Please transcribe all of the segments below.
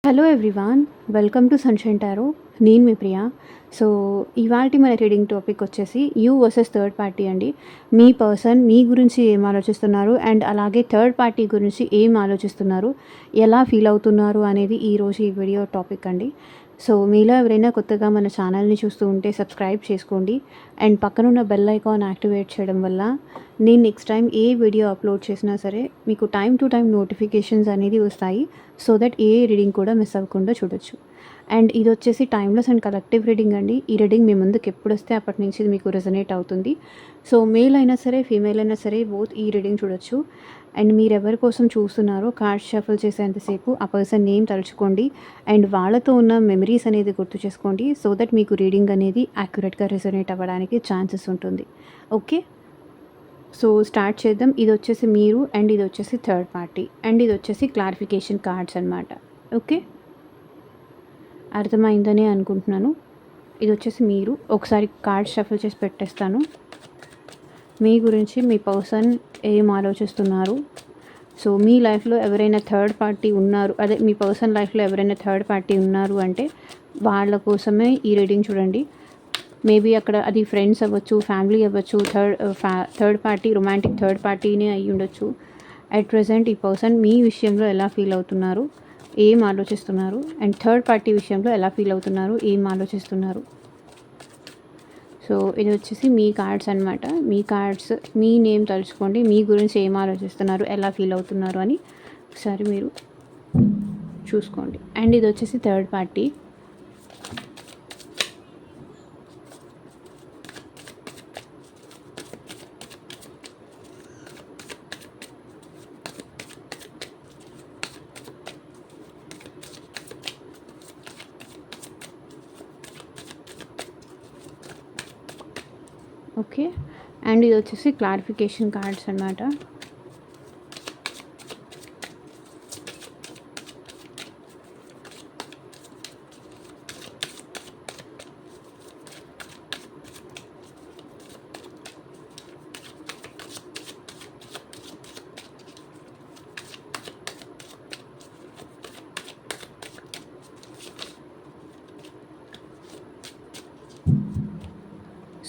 Hello everyone, welcome to sunshine tarot. నేను మీ Priya. So ఇవాల్టి మన రీడింగ్ టాపిక్ వచ్చేసి యూ వర్సెస్ థర్డ్ పార్టీ అండి. మీ పర్సన్ మీ గురించి ఏం ఆలోచిస్తున్నారు అండ్ అలాగే థర్డ్ పార్టీ గురించి ఏం ఆలోచిస్తున్నారు, ఎలా ఫీల్ అవుతున్నారు అనేది ఈరోజు ఈ వీడియో టాపిక్ అండి. సో మీలో ఎవరైనా కొత్తగా మన ఛానల్ని చూస్తూ ఉంటే సబ్స్క్రైబ్ చేసుకోండి అండ్ పక్కనున్న బెల్ ఐకాన్ యాక్టివేట్ చేయడం వల్ల నేను నెక్స్ట్ టైం ఏ వీడియో అప్లోడ్ చేసినా సరే మీకు టైం టు టైం నోటిఫికేషన్స్ అనేది వస్తాయి. సో దట్ ఏ రీడింగ్ కూడా మిస్ అవ్వకుండా చూడొచ్చు. అండ్ ఇది వచ్చేసి టైమ్లెస్ అండ్ కలెక్టివ్ రీడింగ్ అండి. ఈ రీడింగ్ మీ ముందుకు ఎప్పుడు వస్తే అప్పటి నుంచి ఇది మీకు రెజనేట్ అవుతుంది. సో మేల్ అయినా సరే ఫీమేల్ అయినా సరే బోత్ ఈ రీడింగ్ చూడొచ్చు. అండ్ మీరు ఎవరి కోసం చూస్తున్నారో కార్డ్ షఫల్ చేసేంతసేపు ఆ పర్సన్ నేమ్ తలుచుకోండి అండ్ వాళ్ళతో ఉన్న మెమరీస్ అనేది గుర్తు చేసుకోండి. సో దట్ మీకు రీడింగ్ అనేది యాక్యురేట్గా రెజనేట్ అవ్వడానికి ఛాన్సెస్ ఉంటుంది. ఓకే, సో స్టార్ట్ చేద్దాం. ఇది వచ్చేసి మీరు అండ్ ఇది వచ్చేసి థర్డ్ పార్టీ అండ్ ఇది వచ్చేసి క్లారిఫికేషన్ కార్డ్స్ అనమాట. ఓకే, అర్థమైందని అనుకుంటున్నాను. ఇది వచ్చేసి మీరు ఒకసారి కార్డ్ షఫల్ చేసి పెట్టేస్తాను. మీ గురించి మీ పర్సన్ ఏం ఆలోచిస్తున్నారు, సో మీ లైఫ్లో ఎవరైనా థర్డ్ పార్టీ ఉన్నారు, అదే మీ పర్సన్ లైఫ్లో ఎవరైనా థర్డ్ పార్టీ ఉన్నారు అంటే వాళ్ళ కోసమే ఈ రీడింగ్ చూడండి. మేబీ అక్కడ అది ఫ్రెండ్స్ అవ్వచ్చు, ఫ్యామిలీ అవ్వచ్చు, థర్డ్ పార్టీ రొమాంటిక్ థర్డ్ పార్టీనే అయ్యి ఉండొచ్చు. అట్ ప్రెజెంట్ ఈ పర్సన్ మీ విషయంలో ఎలా ఫీల్ అవుతున్నారు, ఏం ఆలోచిస్తున్నారు, అండ్ థర్డ్ పార్టీ విషయంలో ఎలా ఫీల్ అవుతున్నారు, ఏం ఆలోచిస్తున్నారు. సో ఇది వచ్చేసి మీ కార్డ్స్ అనమాట. మీ కార్డ్స్ మీ నేమ్ తలుచుకోండి, మీ గురించి ఏం ఆలోచిస్తున్నారు, ఎలా ఫీల్ అవుతున్నారు అని ఒకసారి మీరు చూసుకోండి. అండ్ ఇది వచ్చేసి థర్డ్ పార్టీ. ఓకే, అండ్ ఇది వచ్చేసి క్లారిఫికేషన్ కార్డ్స్ అనమాట.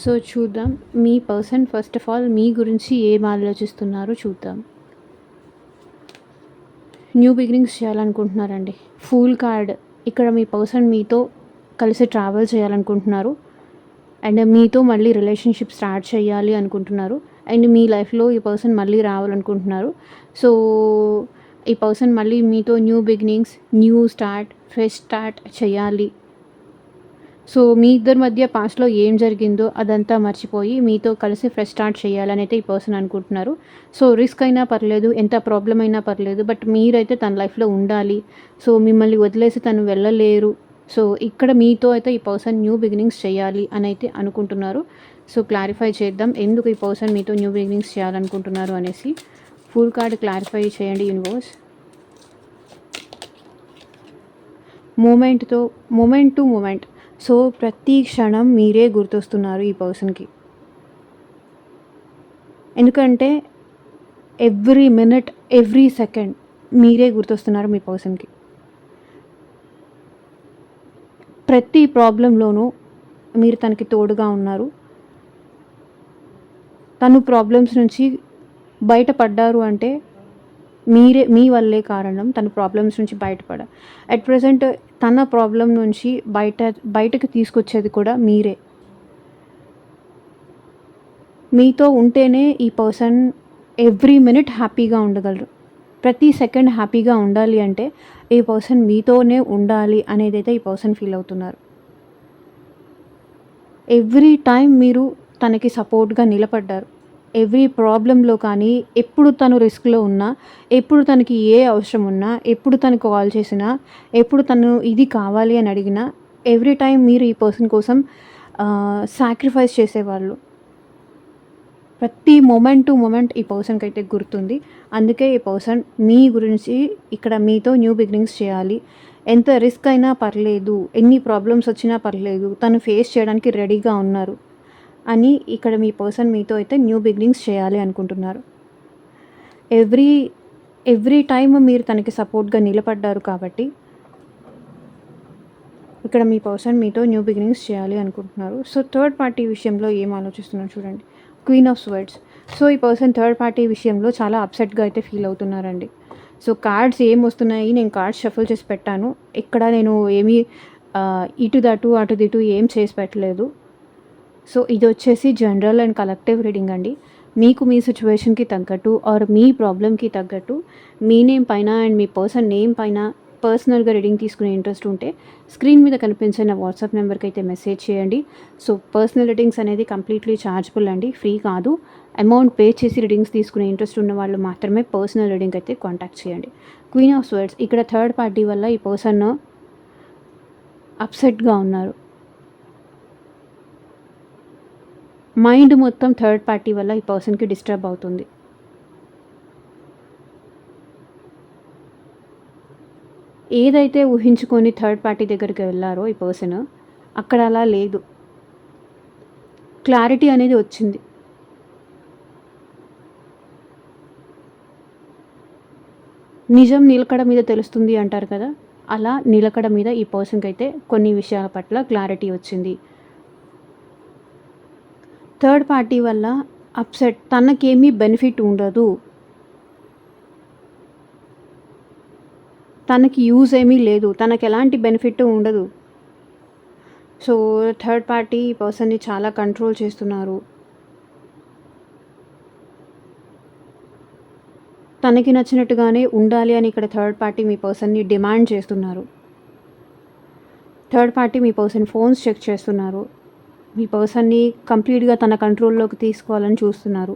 సో చూద్దాం మీ పర్సన్ ఫస్ట్ ఆఫ్ ఆల్ మీ గురించి ఏం ఆలోచిస్తున్నారో చూద్దాం. న్యూ బిగినింగ్స్ చేయాలనుకుంటున్నారండి. ఫూల్ కార్డ్ ఇక్కడ మీ పర్సన్ మీతో కలిసి ట్రావెల్ చేయాలనుకుంటున్నారు అండ్ మీతో మళ్ళీ రిలేషన్షిప్ స్టార్ట్ చేయాలి అనుకుంటున్నారు అండ్ మీ లైఫ్లో ఈ పర్సన్ మళ్ళీ రావాలనుకుంటున్నారు. సో ఈ పర్సన్ మళ్ళీ మీతో new beginnings, new start, fresh start చేయాలి. సో మీ ఇద్దరి మధ్య పాస్ట్లో ఏం జరిగిందో అదంతా మర్చిపోయి మీతో కలిసి ఫ్రెష్ స్టార్ట్ చేయాలని అయితే ఈ పర్సన్ అనుకుంటున్నారు. సో రిస్క్ అయినా పర్లేదు, ఎంత ప్రాబ్లం అయినా పర్లేదు, బట్ మీరైతే తన లైఫ్లో ఉండాలి. సో మిమ్మల్ని వదిలేసి తను వెళ్ళలేరు. సో ఇక్కడ మీతో అయితే ఈ పర్సన్ న్యూ బిగినింగ్స్ చేయాలి అని అయితే అనుకుంటున్నారు. సో క్లారిఫై చేద్దాం ఎందుకు ఈ పర్సన్ మీతో న్యూ బిగినింగ్స్ చేయాలనుకుంటున్నారు అనేసి. ఫుల్ కార్డ్ క్లారిఫై చేయండి universe. Moment to moment. So ప్రతి క్షణం మీరే గుర్తొస్తున్నారు ఈ పర్సన్కి. ఎందుకంటే ఎవ్రీ మినిట్, ఎవ్రీ సెకండ్ మీరే గుర్తొస్తున్నారు మీ పర్సన్కి. ప్రతి ప్రాబ్లంలోనూ మీరు తనకి తోడుగా ఉన్నారు. తను ప్రాబ్లమ్స్ నుంచి బయటపడ్డారు అంటే మీ వల్లే కారణం. తన ప్రాబ్లమ్స్ నుంచి బయటపడ అట్ ప్రజెంట్ తన ప్రాబ్లం నుంచి బయటకు తీసుకొచ్చేది కూడా మీరే. మీతో ఉంటేనే ఈ పర్సన్ ఎవ్రీ మినిట్ హ్యాపీగా ఉండగలరు. ప్రతి సెకండ్ హ్యాపీగా ఉండాలి అంటే ఈ పర్సన్ మీతోనే ఉండాలి అనేది అయితే ఈ పర్సన్ ఫీల్ అవుతున్నారు. ఎవ్రీ టైం మీరు తనకి సపోర్ట్గా నిలబడ్డారు. ఎవ్రీ ప్రాబ్లంలో కానీ, ఎప్పుడు తను రిస్క్లో ఉన్నా, ఎప్పుడు తనకి ఏ అవసరం ఉన్నా, ఎప్పుడు తను కాల్ చేసినా, ఎప్పుడు తను ఇది కావాలి అని అడిగినా ఎవ్రీ టైం మీరు ఈ పర్సన్ కోసం సాక్రిఫైస్ చేసేవాళ్ళు. ప్రతి మూమెంట్ టు మూమెంట్ ఈ పర్సన్కి అయితే గుర్తుంది. అందుకే ఈ పర్సన్ మీ గురించి ఇక్కడ మీతో న్యూ బిగినింగ్స్ చేయాలి. ఎంత రిస్క్ అయినా పర్లేదు, ఎన్ని ప్రాబ్లమ్స్ వచ్చినా పర్లేదు, తను ఫేస్ చేయడానికి రెడీగా ఉన్నారు అని ఇక్కడ మీ పర్సన్ మీతో అయితే న్యూ బిగినింగ్స్ చేయాలి అనుకుంటున్నారు. ఎవ్రీ టైం మీరు తనకి సపోర్ట్గా నిలబడ్డారు కాబట్టి ఇక్కడ మీ పర్సన్ మీతో న్యూ బిగినింగ్స్ చేయాలి అనుకుంటున్నారు. సో థర్డ్ పార్టీ విషయంలో ఏం ఆలోచిస్తున్నారు చూడండి. Queen of swords. సో ఈ పర్సన్ థర్డ్ పార్టీ విషయంలో చాలా అప్సెట్గా అయితే ఫీల్ అవుతున్నారండి. సో కార్డ్స్ ఏం వస్తున్నాయి, నేను కార్డ్స్ షఫుల్ చేసి పెట్టాను. ఇక్కడ నేను ఏమీ ఇటు దటు అటు దిటు ఏం చేసి పెట్టలేదు. సో ఇది వచ్చేసి జనరల్ అండ్ కలెక్టివ్ రీడింగ్ అండి. మీకు మీ సిచ్యువేషన్కి తగ్గట్టు ఆర్ మీ ప్రాబ్లమ్కి తగ్గట్టు మీ నేమ్ పైన అండ్ మీ పర్సన్ నేమ్ పైన పర్సనల్గా రీడింగ్ తీసుకునే ఇంట్రెస్ట్ ఉంటే స్క్రీన్ మీద కనిపించిన వాట్సాప్ నెంబర్కి అయితే మెసేజ్ చేయండి. సో పర్సనల్ రీడింగ్స్ అనేది కంప్లీట్లీ ఛార్జబుల్ అండి, ఫ్రీ కాదు. అమౌంట్ పే చేసి రీడింగ్స్ తీసుకునే ఇంట్రెస్ట్ ఉన్న వాళ్ళు మాత్రమే పర్సనల్ రీడింగ్ అయితే కాంటాక్ట్ చేయండి. Queen of swords. ఇక్కడ థర్డ్ పార్టీ వల్ల ఈ పర్సన్ అప్సెట్గా ఉన్నారు. మైండ్ మొత్తం థర్డ్ పార్టీ వల్ల ఈ పర్సన్కి డిస్టర్బ్ అవుతుంది. ఏదైతే ఊహించుకొని థర్డ్ పార్టీ దగ్గరికి వెళ్ళారో ఈ పర్సన్, అక్కడ అలా లేదు. క్లారిటీ అనేది వచ్చింది. నిజం నిలకడ మీద తెలుస్తుంది అంటారు కదా, అలా నిలకడ మీద ఈ పర్సన్కి అయితే కొన్ని విషయాల పట్ల క్లారిటీ వచ్చింది. థర్డ్ పార్టీ వల్ల అప్సెట్, తనకేమీ బెనిఫిట్ ఉండదు, తనకి యూజ్ ఏమీ లేదు, తనకు ఎలాంటి బెనిఫిట్ ఉండదు. సో థర్డ్ పార్టీ పర్సన్ని చాలా కంట్రోల్ చేస్తున్నారు. తనకి నచ్చినట్టుగానే ఉండాలి అని ఇక్కడ థర్డ్ పార్టీ మీ పర్సన్ని డిమాండ్ చేస్తున్నారు. థర్డ్ పార్టీ మీ పర్సన్ ఫోన్స్ చెక్ చేస్తున్నారు. మీ పర్సన్ని కంప్లీట్గా తన కంట్రోల్లోకి తీసుకోవాలని చూస్తున్నారు.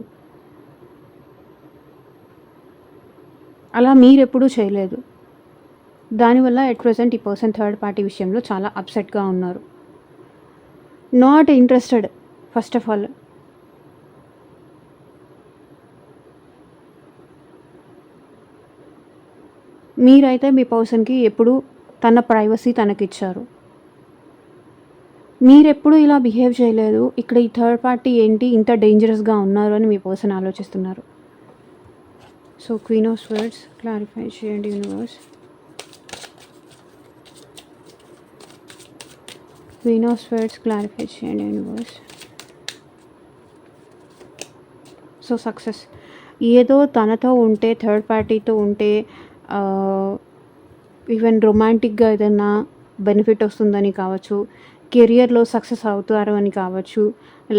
అలా మీరెప్పుడూ చేయలేదు. దానివల్ల ఎట్ ప్రెజెంట్ ఈ పర్సన్ థర్డ్ పార్టీ విషయంలో చాలా అప్సెట్గా ఉన్నారు. Not interested first of all. మీరైతే మీ పర్సన్కి ఎప్పుడు తన ప్రైవసీ తనకిచ్చారు. మీరెప్పుడు ఇలా బిహేవ్ చేయలేదు. ఇక్కడ ఈ థర్డ్ పార్టీ ఏంటి ఇంత డేంజరస్గా ఉన్నారు అని మీ పర్సన్ ఆలోచిస్తున్నారు. So queen of swords clarify చేయండి universe. Queen of swords clarify చేయండి యూనివర్స్. So success. ఏదో తనతో ఉంటే, థర్డ్ పార్టీతో ఉంటే ఈవెన్ రొమాంటిక్గా ఏదైనా బెనిఫిట్ వస్తుందని కావచ్చు, కెరియర్లో సక్సెస్ అవుతారు అని కావచ్చు,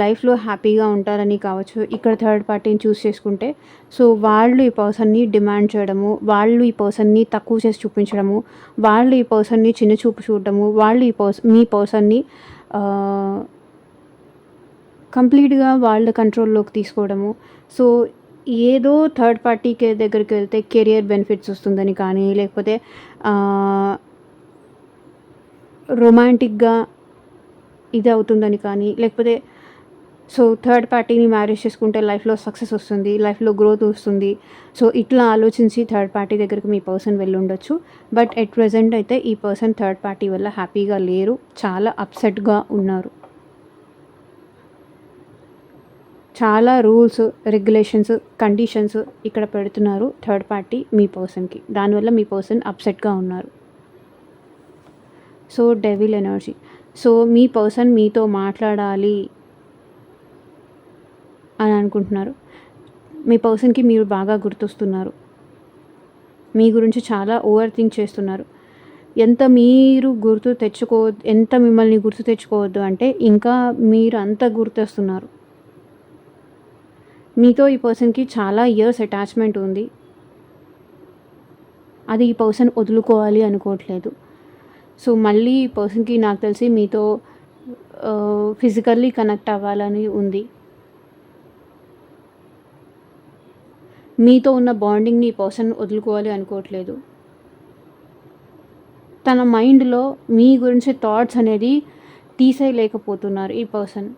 లైఫ్లో హ్యాపీగా ఉంటారని కావచ్చు. ఇక్కడ థర్డ్ పార్టీని చూస్ చేసుకుంటే సో వాళ్ళు ఈ పర్సన్ని డిమాండ్ చేయడము, వాళ్ళు ఈ పర్సన్ని తక్కువ చేసి చూపించడము, వాళ్ళు ఈ పర్సన్ని చిన్న చూపు చూడటము, వాళ్ళు ఈ మీ పర్సన్ని కంప్లీట్గా వాళ్ళ కంట్రోల్లోకి తీసుకోవడము. సో ఏదో థర్డ్ పార్టీకి దగ్గరికి వెళ్తే కెరియర్ బెనిఫిట్స్ వస్తుందని కానీ, లేకపోతే రొమాంటిక్గా ఇది అవుతుందని కానీ, లేకపోతే సో థర్డ్ పార్టీని మ్యారేజ్ చేసుకుంటే లైఫ్లో సక్సెస్ వస్తుంది, లైఫ్లో గ్రోత్ వస్తుంది. సో ఇట్లా ఆలోచించి థర్డ్ పార్టీ దగ్గరికి మీ పర్సన్ వెళ్ళి ఉండొచ్చు. బట్ ఎట్ ప్రెజెంట్ అయితే ఈ పర్సన్ థర్డ్ పార్టీ వల్ల హ్యాపీగా లేరు, చాలా అప్సెట్గా ఉన్నారు. చాలా రూల్స్, రెగ్యులేషన్స్, కండిషన్స్ ఇక్కడ పెడుతున్నారు థర్డ్ పార్టీ మీ పర్సన్కి. దానివల్ల మీ పర్సన్ అప్సెట్గా ఉన్నారు. So devil energy. సో మీ పర్సన్ మీతో మాట్లాడాలి అని అనుకుంటున్నారు. మీ పర్సన్కి మీరు బాగా గుర్తొస్తున్నారు. మీ గురించి చాలా ఓవర్ థింక్ చేస్తున్నారు. ఎంత మిమ్మల్ని గుర్తు తెచ్చుకోవద్దు అంటే ఇంకా మీరు అంత గుర్తొస్తున్నారు. మీతో ఈ పర్సన్కి చాలా ఇయర్స్ అటాచ్మెంట్ ఉంది. అది ఈ పర్సన్ వదులుకోవాలి అనుకోవట్లేదు. సో మళ్ళీ ఈ పర్సన్కి నాకు తెలిసి మీతో ఫిజికల్లీ కనెక్ట్ అవ్వాలని ఉంది. మీతో ఉన్న బాండింగ్ని ఈ పర్సన్ వదులుకోవాలి అనుకోవట్లేదు. తన మైండ్లో మీ గురించి థాట్స్ అనేది తీసేయలేకపోతున్నారు ఈ పర్సన్.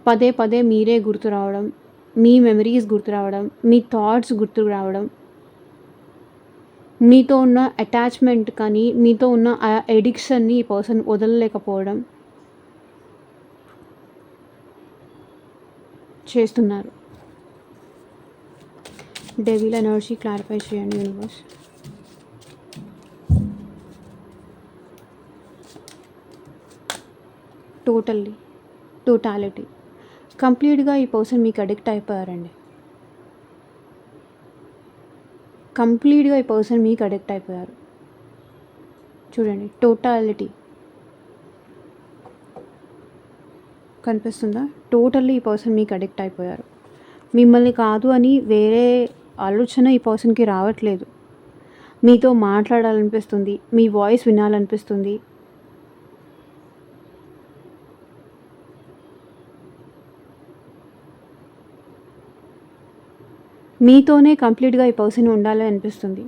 పదే పదే మీరే గుర్తు రావడం, మీ మెమరీస్ గుర్తు రావడం, మీ థాట్స్ గుర్తు రావడం, మీతో ఉన్న అటాచ్మెంట్ కానీ, మీతో ఉన్న ఆ ఎడిక్షన్ని ఈ పర్సన్ వదలలేకపోవడం చేస్తున్నారు. డెవిల్ ఎనర్జీ క్లారిఫై చేయండి యూనివర్స్. టోటాలిటీ కంప్లీట్గా ఈ పర్సన్ మీకు అడిక్ట్ అయిపోయారండి. కంప్లీట్గా ఈ పర్సన్ మీకు అడిక్ట్ అయిపోయారు. చూడండి, టోటాలిటీ కనిపిస్తుందా? టోటల్లీ ఈ పర్సన్ మీకు అడిక్ట్ అయిపోయారు. మిమ్మల్ని కాదు అని వేరే ఆలోచన ఈ పర్సన్కి రావట్లేదు. మీతో మాట్లాడాలనిపిస్తుంది, మీ వాయిస్ వినాలనిపిస్తుంది. మీతోనే కంప్లీట్గా ఈ పర్సన్ ఉండాలని అనిపిస్తుంది.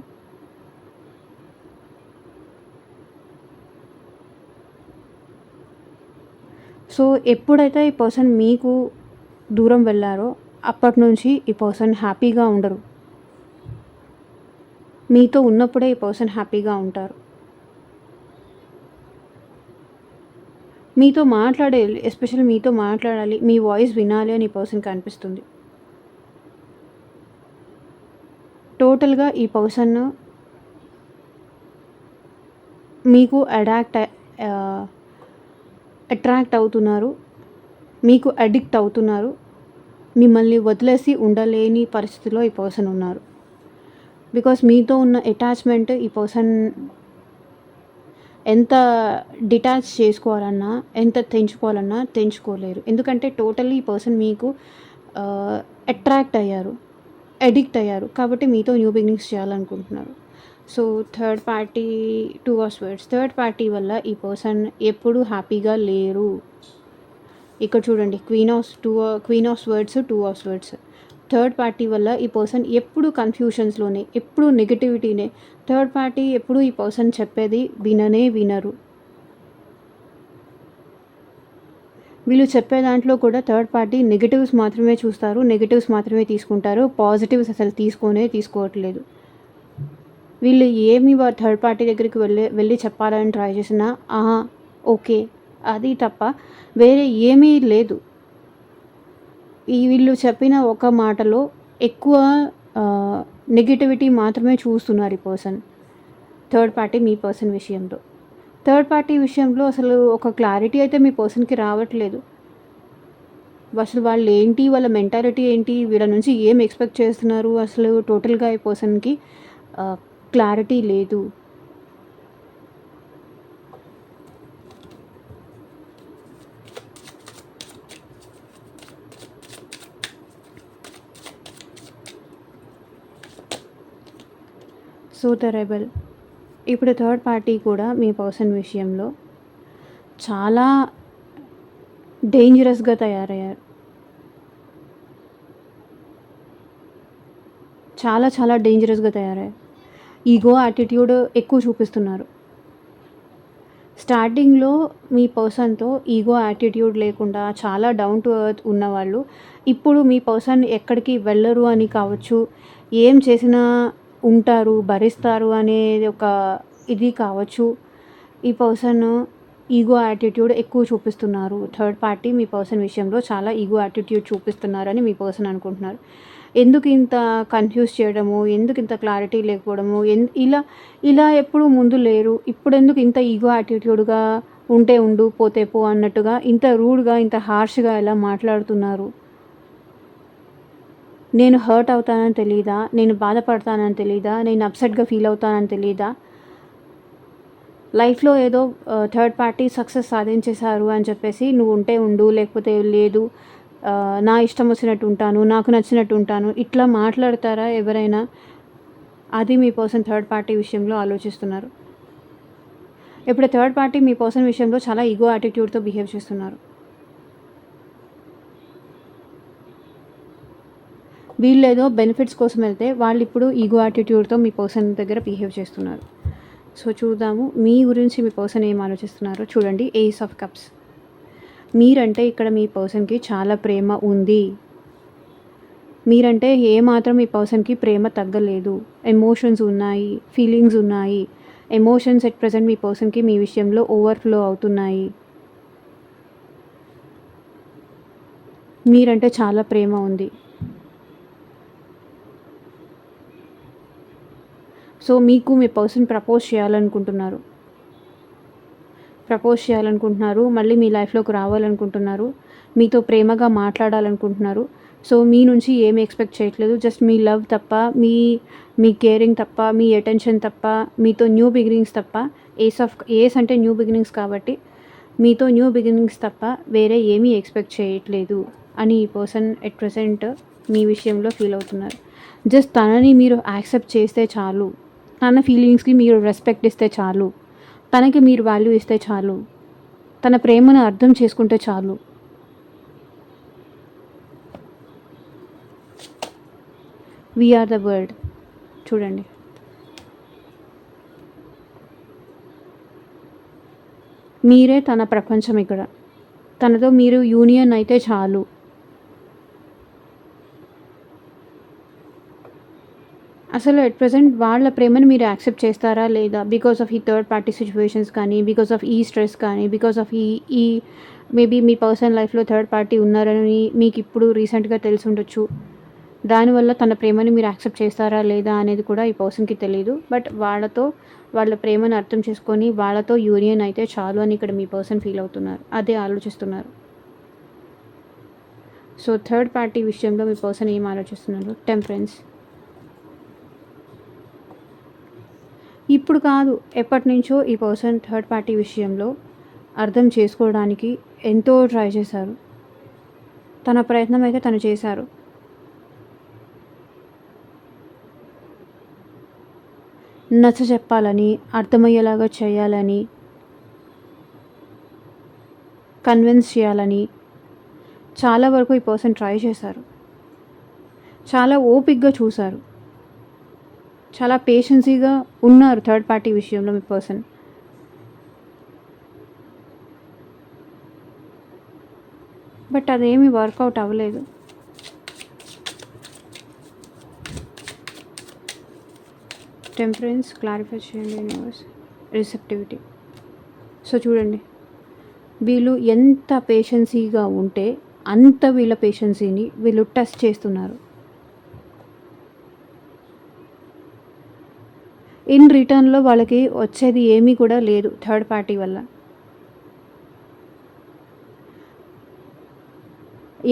సో ఎప్పుడైతే ఈ పర్సన్ మీకు దూరం వెళ్ళారో అప్పటి నుంచి ఈ పర్సన్ హ్యాపీగా ఉండరు. మీతో ఉన్నప్పుడే ఈ పర్సన్ హ్యాపీగా ఉంటారు. మీతో మాట్లాడాలి, ఎస్పెషల్లీ మీతో మాట్లాడాలి, మీ వాయిస్ వినాలి అని ఈ పర్సన్కి అనిపిస్తుంది. టోటల్గా ఈ పర్సన్ మీకు అట్రాక్ట్ అవుతున్నారు, మీకు అడిక్ట్ అవుతున్నారు. మిమ్మల్ని వదిలేసి ఉండలేని పరిస్థితిలో ఈ పర్సన్ ఉన్నారు. బికాస్ మీతో ఉన్న అటాచ్మెంట్ ఈ పర్సన్ ఎంత డిటాచ్ చేసుకోవాలన్నా, ఎంత తెంచుకోవాలన్నా తెంచుకోలేరు. ఎందుకంటే టోటల్లీ ఈ పర్సన్ మీకు అట్రాక్ట్ అయ్యారు, అడిక్ట్ అయ్యారు. కాబట్టి మీతో న్యూ బిగినింగ్స్ చేయాలనుకుంటున్నారు. So third party, 2 of swords. Third party వల్ల ఈ పర్సన్ ఎప్పుడూ హ్యాపీగా లేరు. ఇక్కడ చూడండి, queen of swords, 2 of swords. Third party వల్ల ఈ పర్సన్ ఎప్పుడు కన్ఫ్యూషన్స్లోనే, ఎప్పుడు నెగిటివిటీనే. థర్డ్ పార్టీ ఎప్పుడు ఈ పర్సన్ చెప్పేది వినరు. వీళ్ళు చెప్పే దాంట్లో కూడా థర్డ్ పార్టీ నెగిటివ్స్ మాత్రమే చూస్తారు, నెగిటివ్స్ మాత్రమే తీసుకుంటారు. పాజిటివ్స్ అసలు తీసుకోవట్లేదు. వీళ్ళు ఏమి థర్డ్ పార్టీ దగ్గరికి వెళ్ళి చెప్పాలని ట్రై చేసినా ఓకే అది తప్ప వేరే ఏమీ లేదు. వీళ్ళు చెప్పిన ఒక మాటలో ఎక్కువ నెగిటివిటీ మాత్రమే చూస్తున్నారు ఈ పర్సన్. థర్డ్ పార్టీ మీ పర్సన్ విషయంలో. థర్డ్ పార్టీ విషయంలో అసలు ఒక క్లారిటీ అయితే మీ పర్సన్కి రావట్లేదు. అసలు వాళ్ళు ఏంటి, వాళ్ళ మెంటాలిటీ ఏంటి, వీళ్ళ నుంచి ఏం ఎక్స్పెక్ట్ చేస్తున్నారు, అసలు టోటల్గా ఈ పర్సన్కి క్లారిటీ లేదు. So the rebel. ఇప్పుడు థర్డ్ పార్టీ కూడా మీ పర్సన్ విషయంలో చాలా డేంజరస్గా తయారయ్యారు. చాలా డేంజరస్గా తయారయ్యారు. ఈగో యాటిట్యూడ్ ఎక్కువ చూపిస్తున్నారు. స్టార్టింగ్లో మీ పర్సన్తో ఈగో యాటిట్యూడ్ లేకుండా చాలా డౌన్ టు ఎర్త్ ఉన్నవాళ్ళు ఇప్పుడు మీ పర్సన్ ఎక్కడికి వెళ్ళరు అని కావచ్చు, ఏం చేసినా ఉంటారు, భరిస్తారు అనేది ఒక ఇది కావచ్చు. ఈ పర్సన్ ఈగో యాటిట్యూడ్ ఎక్కువ చూపిస్తున్నారు. థర్డ్ పార్టీ మీ పర్సన్ విషయంలో చాలా ఈగో యాటిట్యూడ్ చూపిస్తున్నారని మీ పర్సన్ అనుకుంటున్నారు. ఎందుకు ఇంత కన్ఫ్యూజ్ చేయడము, ఎందుకు ఇంత క్లారిటీ లేకపోవడము, ఇలా ఎప్పుడు ముందు లేరు, ఇప్పుడు ఎందుకు ఇంత ఈగో యాటిట్యూడ్గా ఉంటే ఉండు పోతే పో అన్నట్టుగా ఇంత రూడ్గా, ఇంత హార్ష్గా ఎలా మాట్లాడుతున్నారు? నేను హర్ట్ అవుతానని తెలీదా, నేను బాధపడతానని తెలీదా, నేను అప్సెట్గా ఫీల్ అవుతానని తెలీదా? లైఫ్లో ఏదో థర్డ్ పార్టీ సక్సెస్ సాధించేశారు అని చెప్పేసి నువ్వు ఉంటే ఉండు లేకపోతే లేదు, నా ఇష్టం వచ్చినట్టు ఉంటాను, నాకు నచ్చినట్టు ఉంటాను, ఇట్లా మాట్లాడతారా ఎవరైనా? అది మీ పర్సన్ థర్డ్ పార్టీ విషయంలో ఆలోచిస్తున్నారు. ఇప్పుడు థర్డ్ పార్టీ మీ పర్సన్ విషయంలో చాలా ఈగో యాటిట్యూడ్తో బిహేవ్ చేస్తున్నారు. వీళ్ళు ఏదో బెనిఫిట్స్ కోసం వెళ్తే వాళ్ళు ఇప్పుడు ఈగో యాటిట్యూడ్తో మీ పర్సన్ దగ్గర బిహేవ్ చేస్తున్నారు. సో చూద్దాము మీ గురించి మీ పర్సన్ ఏం ఆలోచిస్తున్నారో. చూడండి, ఏస్ ఆఫ్ కప్స్. మీరంటే ఇక్కడ మీ పర్సన్కి చాలా ప్రేమ ఉంది. మీరంటే ఏమాత్రం మీ పర్సన్కి ప్రేమ తగ్గలేదు. ఎమోషన్స్ ఉన్నాయి, ఫీలింగ్స్ ఉన్నాయి. ఎమోషన్స్ ఎట్ ప్రజెంట్ మీ పర్సన్కి మీ విషయంలో ఓవర్ఫ్లో అవుతున్నాయి. మీరంటే చాలా ప్రేమ ఉంది. సో మీకు మీ పర్సన్ ప్రపోజ్ చేయాలనుకుంటున్నారు, మళ్ళీ మీ లైఫ్లోకి రావాలనుకుంటున్నారు, మీతో ప్రేమగా మాట్లాడాలనుకుంటున్నారు. సో మీ నుంచి ఏమి ఎక్స్పెక్ట్ చేయట్లేదు, జస్ట్ మీ లవ్ తప్ప, మీ కేరింగ్ తప్ప, మీ అటెన్షన్ తప్ప, మీతో న్యూ బిగినింగ్స్ తప్ప. ఏస్ అంటే న్యూ బిగినింగ్స్ కాబట్టి మీతో న్యూ బిగినింగ్స్ తప్ప వేరే ఏమీ ఎక్స్పెక్ట్ చేయట్లేదు అని ఈ పర్సన్ ఎట్ ప్రెసెంట్ మీ విషయంలో ఫీల్ అవుతున్నారు. జస్ట్ తనని మీరు యాక్సెప్ట్ చేస్తే చాలు, తన ఫీలింగ్స్కి మీరు రెస్పెక్ట్ ఇస్తే చాలు, తనకి మీరు వాల్యూ ఇస్తే చాలు, తన ప్రేమను అర్థం చేసుకుంటే చాలు. వీఆర్ ద వరల్డ్ చూడండి. మీరే తన ప్రపంచం. ఇక్కడ తనతో మీరు యూనియన్ అయితే చాలు. అసలు ఎట్ ప్రెసెంట్ వాళ్ళ ప్రేమను మీరు యాక్సెప్ట్ చేస్తారా లేదా? బికాస్ ఆఫ్ ఈ థర్డ్ పార్టీ సిచ్యువేషన్స్ కానీ, బికాస్ ఆఫ్ ఈ స్ట్రెస్ కానీ, బికాస్ ఆఫ్ ఈ మేబీ మీ పర్సనల్ లైఫ్లో థర్డ్ పార్టీ ఉన్నారని మీకు ఇప్పుడు రీసెంట్గా తెలిసి ఉండొచ్చు. దానివల్ల తన ప్రేమని మీరు యాక్సెప్ట్ చేస్తారా లేదా అనేది కూడా ఈ పర్సన్కి తెలియదు. బట్ వాళ్ళ ప్రేమను అర్థం చేసుకొని వాళ్ళతో యూనియన్ అయితే చాలు అని ఇక్కడ మీ పర్సన్ ఫీల్ అవుతున్నారు, అదే ఆలోచిస్తున్నారు. సో థర్డ్ పార్టీ విషయంలో మీ పర్సన్ ఏం ఆలోచిస్తున్నారు? టెంపరెన్స్. ఇప్పుడు కాదు, ఎప్పటి నుంచో ఈ పర్సన్ థర్డ్ పార్టీ విషయంలో అర్థం చేసుకోవడానికి ఎంతో ట్రై చేశారు. తన ప్రయత్నం అయితే తను చేశారు. నచ్చ చెప్పాలని, అర్థమయ్యేలాగా చేయాలని, కన్విన్స్ చేయాలని చాలా వరకు ఈ పర్సన్ ట్రై చేశారు. చాలా ఓపిక్గా చూశారు, చాలా పేషెన్సీగా ఉన్నారు థర్డ్ పార్టీ విషయంలో మీ పర్సన్. బట్ అదేమీ వర్కౌట్ అవ్వలేదు. టెంపరెన్స్ క్లారిఫై చేయండి యూనివర్స్. రిసెప్టివిటీ. సో చూడండి, వీళ్ళు ఎంత పేషెన్సీగా ఉంటే అంత వీళ్ళ పేషెన్సీని వీళ్ళు టెస్ట్ చేస్తున్నారు. ఇన్ రిటర్న్లో వాళ్ళకి వచ్చేది ఏమీ కూడా లేదు థర్డ్ పార్టీ వల్ల.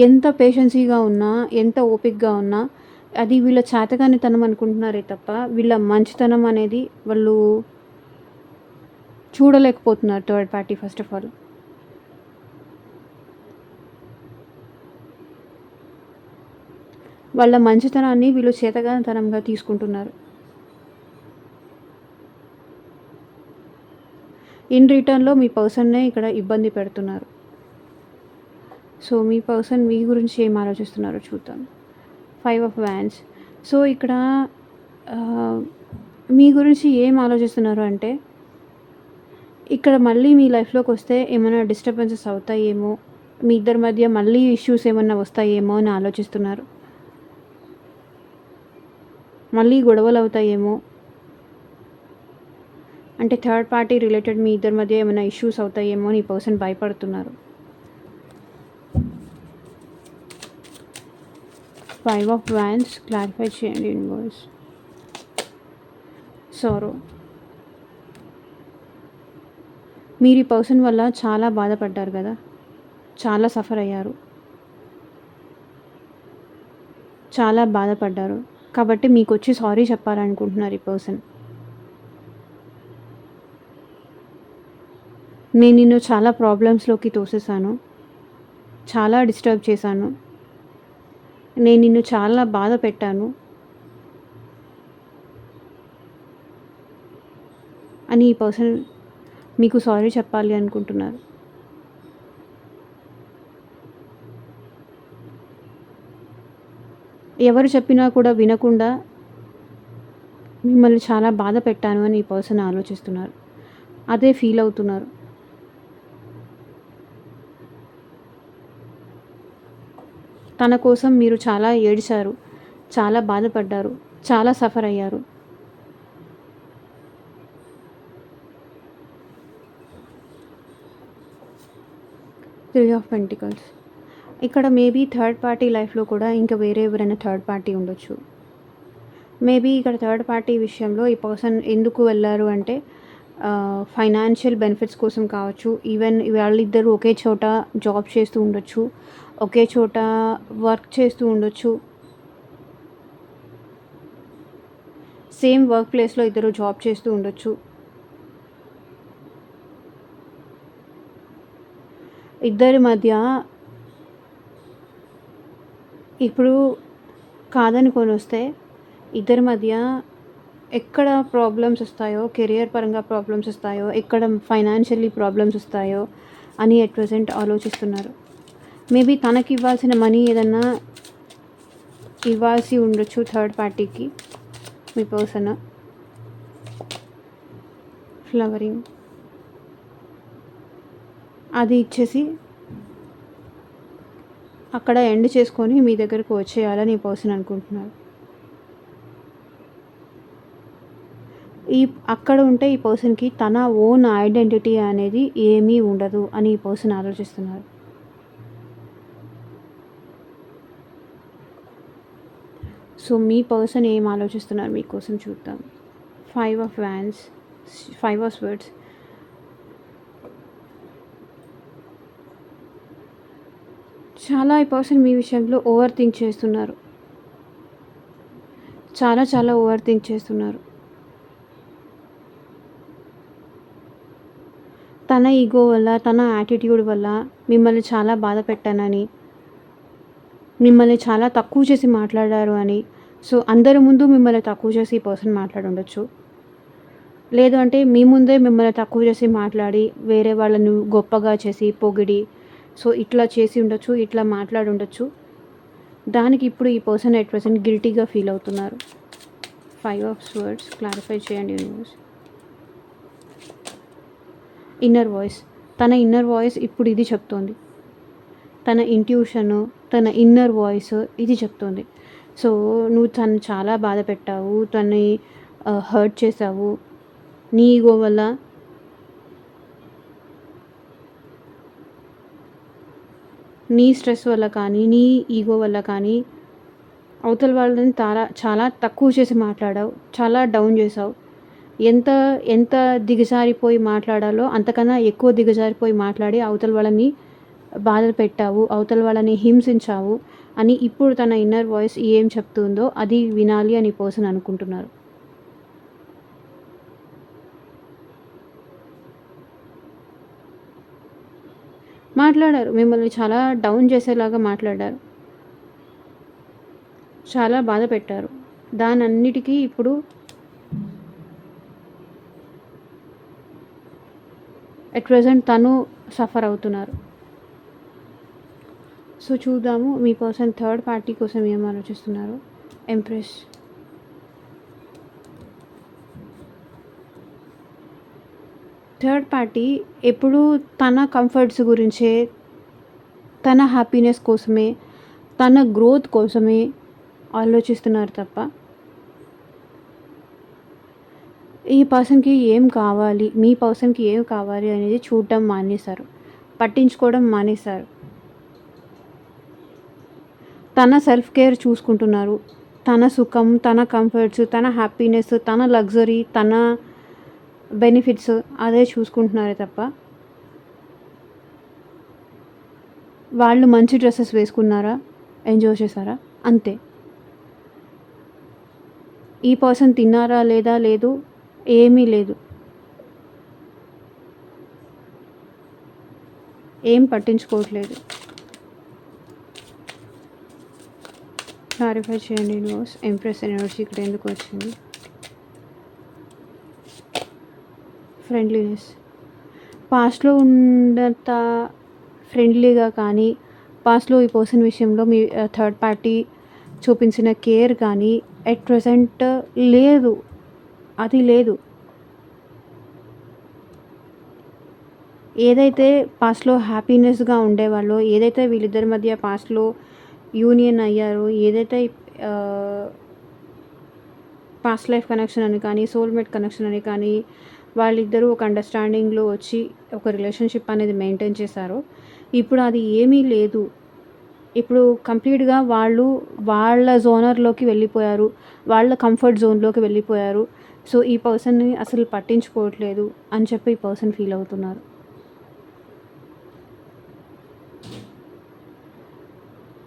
ఎంత పేషెన్సీగా ఉన్నా, ఎంత ఓపిక్గా ఉన్నా అది వీళ్ళ చేతకానితనం అనుకుంటున్నారే తప్ప వీళ్ళ మంచితనం అనేది వాళ్ళు చూడలేకపోతున్నారు third party. First of all వాళ్ళ మంచితనాన్ని వీళ్ళు చేతకానితనంగా తీసుకుంటున్నారు. ఇన్ రిటర్న్లో మీ పర్సన్నే ఇక్కడ ఇబ్బంది పెడుతున్నారు. సో మీ పర్సన్ మీ గురించి ఏం ఆలోచిస్తున్నారో చూద్దాం. 5 ఆఫ్ వ్యాండ్స్. సో ఇక్కడ మీ గురించి ఏం ఆలోచిస్తున్నారు అంటే, ఇక్కడ మళ్ళీ మీ లైఫ్లోకి వస్తే ఏమైనా డిస్టర్బెన్సెస్ అవుతాయేమో, మీ ఇద్దరి మధ్య మళ్ళీ ఇష్యూస్ ఏమన్నా వస్తాయేమో అని ఆలోచిస్తున్నారు. మళ్ళీ గొడవలు అవుతాయేమో అంటే థర్డ్ పార్టీ రిలేటెడ్ మీ ఇద్దరి మధ్య ఏమైనా ఇష్యూస్ అవుతాయేమో అని ఈ పర్సన్ భయపడుతున్నారు. 5 ఆఫ్ వ్యాండ్స్ క్లారిఫై చేయండి యూనివర్స్. సారో. మీరు ఈ పర్సన్ వల్ల చాలా బాధపడ్డారు కదా, చాలా సఫర్ అయ్యారు, చాలా బాధపడ్డారు. కాబట్టి మీకు వచ్చి సారీ చెప్పాలనుకుంటున్నారు ఈ పర్సన్. నేను నిన్ను చాలా ప్రాబ్లమ్స్లోకి తోసేసాను, చాలా డిస్టర్బ్ చేశాను, నేను నిన్ను చాలా బాధ పెట్టాను అని ఈ పర్సన్ మీకు సారీ చెప్పాలి అనుకుంటున్నారు. ఎవరు చెప్పినా కూడా వినకుండా మిమ్మల్ని చాలా బాధ పెట్టాను అని ఈ పర్సన్ ఆలోచిస్తున్నారు, అదే ఫీల్ అవుతున్నారు. తన కోసం మీరు చాలా ఏడ్చారు, చాలా బాధపడ్డారు, చాలా సఫర్ అయ్యారు. Three of pentacles. ఇక్కడ మేబీ థర్డ్ పార్టీ లైఫ్లో కూడా ఇంకా వేరే ఎవరైనా థర్డ్ పార్టీ ఉండొచ్చు. మేబీ ఇక్కడ థర్డ్ పార్టీ విషయంలో ఈ పర్సన్ ఎందుకు వెళ్లారు అంటే ఫైనాన్షియల్ బెనిఫిట్స్ కోసం కావచ్చు. ఈవెన్ వాళ్ళిద్దరూ ఒకే చోట జాబ్ చేస్తూ ఉండొచ్చు. ఒకే చోట వర్క్ చేస్తూ ఉండొచ్చు. సేమ్ వర్క్ ప్లేస్‌లో ఇద్దరు జాబ్ చేస్తూ ఉండొచ్చు. ఇద్దరి మధ్య ఇప్పుడు కాదనుకొనొస్తే ఇద్దరి మధ్య ఎక్కడ ప్రాబ్లమ్స్ వస్తాయో, కెరియర్ పరంగా ప్రాబ్లమ్స్ వస్తాయో, ఎక్కడ ఫైనాన్షియల్లీ ప్రాబ్లమ్స్ వస్తాయో అని ఎట్ ప్రెజెంట్ ఆలోచిస్తున్నారు. మేబీ తనకివ్వాల్సిన మనీ ఏదన్నా ఇవ్వాల్సి ఉండొచ్చు థర్డ్ పార్టీకి. మీ పర్సన్ ఫ్లవరింగ్ అది ఇచ్చేసి అక్కడ ఎండ్ చేసుకొని మీ దగ్గరకు వచ్చేయాలని ఈ పర్సన్ అనుకుంటున్నారు. అక్కడ ఉంటే ఈ పర్సన్‌కి తన ఓన్ ఐడెంటిటీ అనేది ఏమీ ఉండదు అని ఈ పర్సన్ ఆలోచిస్తున్నారు. సో మీ పర్సన్ ఏం ఆలోచిస్తున్నారు మీకోసం చూద్దాం. 5 ఆఫ్ వ్యాండ్స్, 5 ఆఫ్ స్వర్డ్స్. చాలా ఈ పర్సన్ మీ విషయంలో ఓవర్ థింక్ చేస్తున్నారు. చాలా ఓవర్ థింక్ చేస్తున్నారు. తన ఈగో వల్ల, తన యాటిట్యూడ్ వల్ల మిమ్మల్ని చాలా బాధ పెట్టానని, మిమ్మల్ని చాలా తక్కువ చేసి మాట్లాడారు అని. సో అందరి ముందు మిమ్మల్ని తక్కువ చేసి ఈ పర్సన్ మాట్లాడుండొచ్చు. లేదు అంటే మీ ముందే మిమ్మల్ని తక్కువ చేసి మాట్లాడి, వేరే వాళ్ళని గొప్పగా చేసి, పొగిడి, సో ఇట్లా చేసి ఉండొచ్చు, ఇట్లా మాట్లాడుండొచ్చు. దానికి ఇప్పుడు ఈ పర్సన్ ఎట్ ప్రెజెంట్ గిల్టీగా ఫీల్ అవుతున్నారు. 5 ఆఫ్ స్వర్డ్స్ క్లారిఫై చేయండి యూనివర్స్. Inner voice. తన ఇన్నర్ వాయిస్ ఇప్పుడు ఇది చెప్తోంది. తన ఇంట్యూషను, తన ఇన్నర్ వాయిస్ ఇది చెప్తోంది. సో నువ్వు తను చాలా బాధ పెట్టావు, తనని హర్ట్ చేసావు. నీ ఈగో వల్ల, నీ స్ట్రెస్ వల్ల కానీ, నీ ఈగో వల్ల కానీ అవతల వాళ్ళని చాలా తక్కువ చేసి మాట్లాడావు, చాలా డౌన్ చేసావు. ఎంత దిగజారిపోయి మాట్లాడాలో అంతకన్నా ఎక్కువ దిగజారిపోయి మాట్లాడి అవతల వాళ్ళని బాధ పెట్టావు, అవతల వాళ్ళని హింసించావు అని ఇప్పుడు తన ఇన్నర్ వాయిస్ ఏం చెప్తుందో అది వినాలి అని పర్సన్ అనుకుంటున్నారు. మాట్లాడారు, మిమ్మల్ని చాలా డౌన్ చేసేలాగా మాట్లాడారు, చాలా బాధ పెట్టారు. దానన్నిటికీ ఇప్పుడు ఎట్ ప్రెజెంట్ తను సఫర్ అవుతున్నారు. సో చూద్దాము మీ పర్సన్ థర్డ్ పార్టీ కోసం ఏం ఆలోచిస్తున్నారు. ఎంప్రెస్. థర్డ్ పార్టీ ఎప్పుడూ తన కంఫర్ట్స్ గురించే, తన హ్యాపీనెస్ కోసమే, తన గ్రోత్ కోసమే ఆలోచిస్తున్నారు తప్ప ఈ పర్సన్కి ఏం కావాలి, మీ పర్సన్కి ఏం కావాలి అనేది చూడటం మానేశారు, పట్టించుకోవడం మానేశారు. తన సెల్ఫ్ కేర్ చూసుకుంటున్నారు. తన సుఖం, తన కంఫర్ట్స్, తన హ్యాపీనెస్, తన లగ్జరీ, తన బెనిఫిట్స్ అదే చూసుకుంటున్నారే తప్ప వాళ్ళు మంచి డ్రెస్సెస్ వేసుకున్నారా, ఎంజాయ్ చేశారా, అంతే. ఈ పర్సన్ తిన్నారా లేదా, లేదు, ఏమీ లేదు, ఏం పట్టించుకోవట్లేదు. క్లారిఫై చేయండి యూనివర్స్. ఎంప్రెస్ ఎనర్జీ ఇక్కడ ఎందుకు వచ్చింది. ఫ్రెండ్లీనెస్. పాస్ట్లో ఉన్నంత ఫ్రెండ్లీగా కానీ, పాస్ట్లో ఈ పర్సన్ విషయంలో మీ థర్డ్ పార్టీ చూపించిన కేర్ కానీ ఎట్ ప్రెజెంట్ లేదు, అది లేదు. ఏదైతే పాస్ట్లో హ్యాపీనెస్గా ఉండేవాళ్ళో, ఏదైతే వీళ్ళిద్దరి మధ్య పాస్ట్లో యూనియన్ అయ్యారో, ఏదైతే పాస్ట్ లైఫ్ కనెక్షన్ అని కానీ, సోల్మేట్ కనెక్షన్ అని కానీ, వాళ్ళిద్దరూ ఒక అండర్స్టాండింగ్లో వచ్చి ఒక రిలేషన్షిప్ అనేది మెయింటైన్ చేశారో, ఇప్పుడు అది ఏమీ లేదు. ఇప్పుడు కంప్లీట్‌గా వాళ్ళు వాళ్ళ జోనర్‌లోకి వెళ్ళిపోయారు. వాళ్ళ కంఫర్ట్ జోన్‌లోకి వెళ్ళిపోయారు. సో, ఈ పర్సన్‌ని అసలు పట్టించుకోవట్లేదు అని చెప్పి ఈ పర్సన్ ఫీల్ అవుతున్నారు.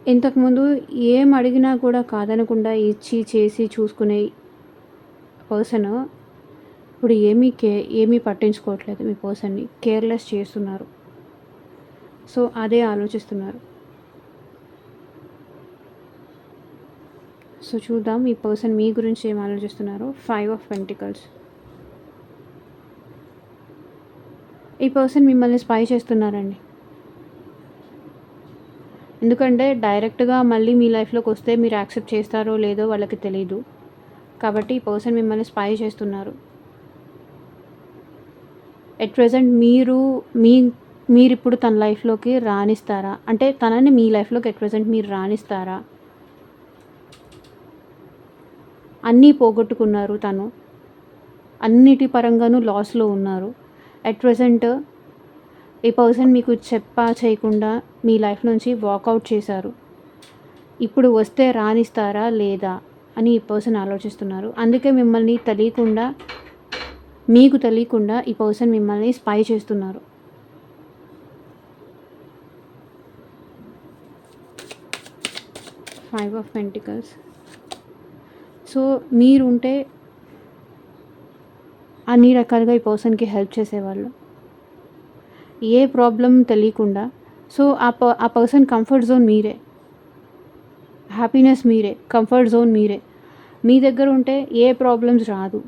ఇంతకుముందు ఏం అడిగినా కూడా కాదనకుండా ఇచ్చి, చేసి చూసుకునే పర్సన్ ఇప్పుడు ఏమీ పట్టించుకోవట్లేదు మీ పర్సన్‌ని. కేర్‌లెస్ చేస్తున్నారు. సో, అదే ఆలోచిస్తున్నారు. సో, చూద్దాం ఈ పర్సన్ మీ గురించి ఏం ఆలోచిస్తున్నారో. 5 ఆఫ్ పెంటికల్స్. ఈ పర్సన్ మిమ్మల్ని స్పై చేస్తున్నారండి. ఎందుకంటే డైరెక్ట్‌గా మళ్ళీ మీ లైఫ్‌లోకొస్తే మీరు యాక్సెప్ట్ చేస్తారో లేదో వాళ్ళకి తెలీదు. కాబట్టి ఈ పర్సన్ మిమ్మల్ని స్పై చేస్తున్నారు. ఎట్ ప్రెజెంట్ మీ మీరిప్పుడు తన లైఫ్‌లోకి రానిస్తారా? అంటే తనని మీ లైఫ్‌లోకి ఎట్ ప్రెజెంట్ మీరు రానిస్తారా? అన్నీ పోగొట్టుకున్నారు తను. అన్నిటి పరంగాను లాస్‌లో ఉన్నారు. ఎట్ ప్రెజెంట్ ఈ పర్సన్ మీకు చేయకుండా మీ లైఫ్ నుంచి వాకౌట్ చేశారు. ఇప్పుడు వస్తే రానిస్తారా లేదా అని ఈ పర్సన్ ఆలోచిస్తున్నారు. అందుకే మీకు తెలియకుండా ఈ పర్సన్ మిమ్మల్ని స్పై చేస్తున్నారు. Five of pentacles. సో, మీరుంటే అన్ని రకాలుగా ఈ పర్సన్‌కి హెల్ప్ చేసేవాళ్ళు. ఏ ప్రాబ్లమ్ తెలియకుండా. సో, ఆ పర్సన్ కంఫర్ట్ జోన్ మీరే. హ్యాపీనెస్ మీరే. కంఫర్ట్ జోన్ మీరే. మీ దగ్గర ఉంటే ఏ ప్రాబ్లమ్స్ రాదు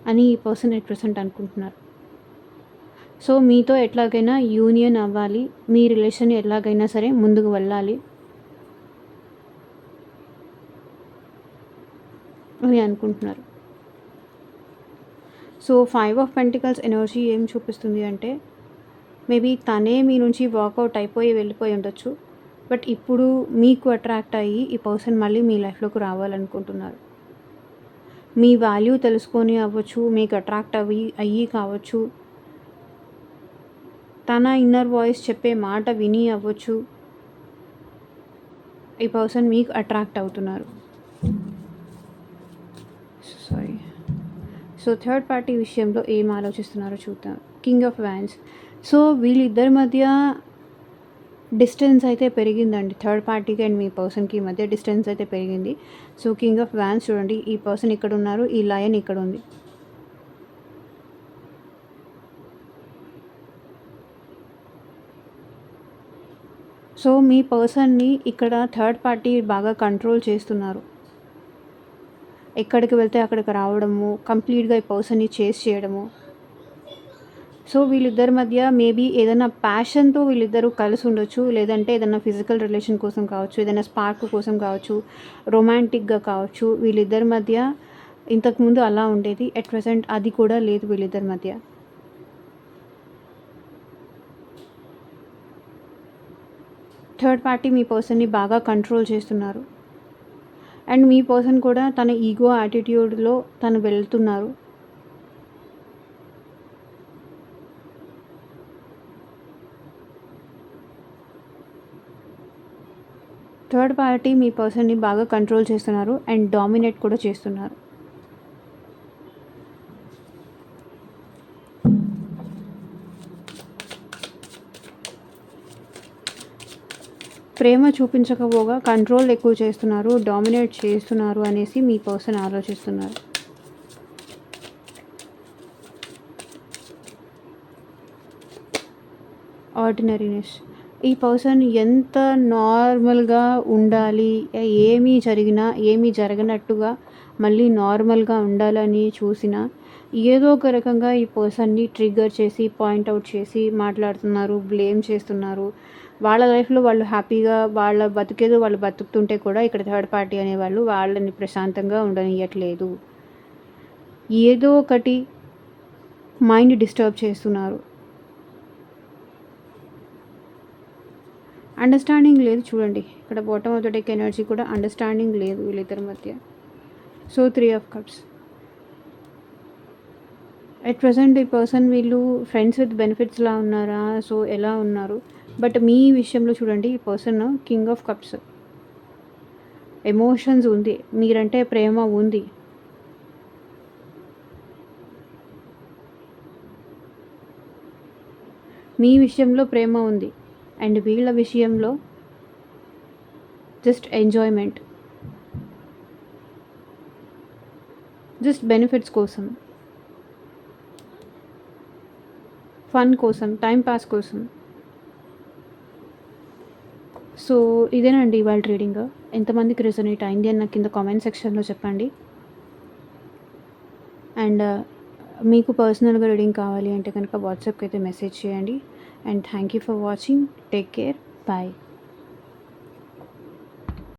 అని ఈ పర్సన్ ఎట్ ప్రెజెంట్ అనుకుంటున్నారు. సో, మీతో ఎట్లాగైనా యూనియన్ అవ్వాలి. మీ రిలేషన్ ఎలాగైనా సరే ముందుకు వెళ్ళాలి అని అనుకుంటున్నారు. సో, 5 ఆఫ్ పెంటికల్స్ ఎనర్జీ ఏం చూపిస్తుంది అంటే, మేబీ తనే మీ నుంచి వాకౌట్ అయిపోయి వెళ్ళిపోయి ఉండొచ్చు. బట్ ఇప్పుడు మీకు అట్రాక్ట్ అయ్యి ఈ పర్సన్ మళ్ళీ మీ లైఫ్‌లోకి రావాలనుకుంటున్నారు. మీ వాల్యూ తెలుసుకొని అవ్వచ్చు, మీకు అట్రాక్ట్ అయ్యి కావచ్చు. తన ఇన్నర్ వాయిస్ చెప్పే మాట విని అవ్వచ్చు. ఈ పర్సన్ మీకు అట్రాక్ట్ అవుతున్నారు. సారీ. సో, థర్డ్ పార్టీ విషయంలో ఏం ఆలోచిస్తున్నారో చూద్దాం. King of wands. సో, వీళ్ళిద్దరి మధ్య డిస్టెన్స్ అయితే పెరిగిందండి. థర్డ్ పార్టీకి అండ్ మీ పర్సన్‌కి మధ్య డిస్టెన్స్ అయితే పెరిగింది. సో, కింగ్ ఆఫ్ వ్యాండ్స్ చూడండి. ఈ పర్సన్ ఇక్కడున్నారు. ఈ లయన్ ఇక్కడుంది. సో, మీ పర్సన్‌ని ఇక్కడ థర్డ్ పార్టీ బాగా కంట్రోల్ చేస్తున్నారు. ఎక్కడికి వెళ్తే అక్కడికి రావడము, కంప్లీట్‌గా ఈ పర్సన్‌ని చేజ్ చేయడము. సో, వీళ్ళిద్దరి మధ్య మేబీ ఏదైనా ప్యాషన్‌తో వీళ్ళిద్దరూ కలిసి ఉండొచ్చు. లేదంటే ఏదైనా ఫిజికల్ రిలేషన్ కోసం కావచ్చు, ఏదైనా స్పార్క్ కోసం కావచ్చు, రొమాంటిక్‌గా కావచ్చు. వీళ్ళిద్దరి మధ్య ఇంతకుముందు అలా ఉండేది. ఎట్ ప్రెజెంట్ అది కూడా లేదు వీళ్ళిద్దరి మధ్య. థర్డ్ పార్టీ మీ పర్సన్‌ని బాగా కంట్రోల్ చేస్తున్నారు. అండ్ మీ పర్సన్ కూడా తన ఈగో యాటిట్యూడ్‌లో తను వెళ్తున్నారు. థర్డ్ పార్టీ మీ పర్సన్‌ని బాగా కంట్రోల్ చేస్తున్నారు అండ్ డామినేట్ కూడా చేస్తున్నారు. ప్రేమ చూపించకపోగా కంట్రోల్ ఎక్కువ చేస్తున్నారు, డామినేట్ చేస్తున్నారు అనేసి మీ పర్సన్ ఆలోచిస్తున్నారు. ఆర్డినరీనెస్. ఈ పర్సన్ ఎంత నార్మల్‌గా ఉండాలి, ఏమీ జరగనట్టుగా మళ్ళీ నార్మల్‌గా ఉండాలని చూసినా, ఏదో ఒక రకంగా ఈ పర్సన్‌ని ట్రిగ్గర్ చేసి, పాయింట్‌ఔట్ చేసి మాట్లాడుతున్నారు, బ్లేమ్ చేస్తున్నారు. వాళ్ళ లైఫ్‌లో వాళ్ళు హ్యాపీగా వాళ్ళ బతుకేదో వాళ్ళు బతుకుతుంటే కూడా ఇక్కడ థర్డ్ పార్టీ అనేవాళ్ళు వాళ్ళని ప్రశాంతంగా ఉండనియ్యట్లేదు. ఏదో ఒకటి మైండ్ డిస్టర్బ్ చేస్తున్నారు. అండర్‌స్టాండింగ్ లేదు చూడండి. ఇక్కడ bottom of the deck energy కూడా అండర్‌స్టాండింగ్ లేదు వీళ్ళిద్దరి మధ్య. So, 3 of cups. At present ఈ పర్సన్ వీళ్ళు ఫ్రెండ్స్ విత్ బెనిఫిట్స్‌లా ఉన్నారా? సో, ఎలా ఉన్నారు? బట్ మీ విషయంలో చూడండి, ఈ person king of cups, emotions ఉంది, మీరంటే ప్రేమ ఉంది. మీ విషయంలో ప్రేమ ఉంది అండ్ వీళ్ళ విషయంలో జస్ట్ ఎంజాయ్మెంట్, జస్ట్ బెనిఫిట్స్ కోసం, ఫన్ కోసం, టైం పాస్ కోసం. సో ఇదేనండి ఇవాళ రీడింగ్. ఎంతమందికి రెజొనేట్ అయింది అని నాకు కింద కామెంట్ సెక్షన్లో చెప్పండి. అండ్ మీకు పర్సనల్గా రీడింగ్ కావాలి అంటే కనుక వాట్సాప్కి అయితే మెసేజ్ చేయండి. And thank you for watching. Take care. Bye.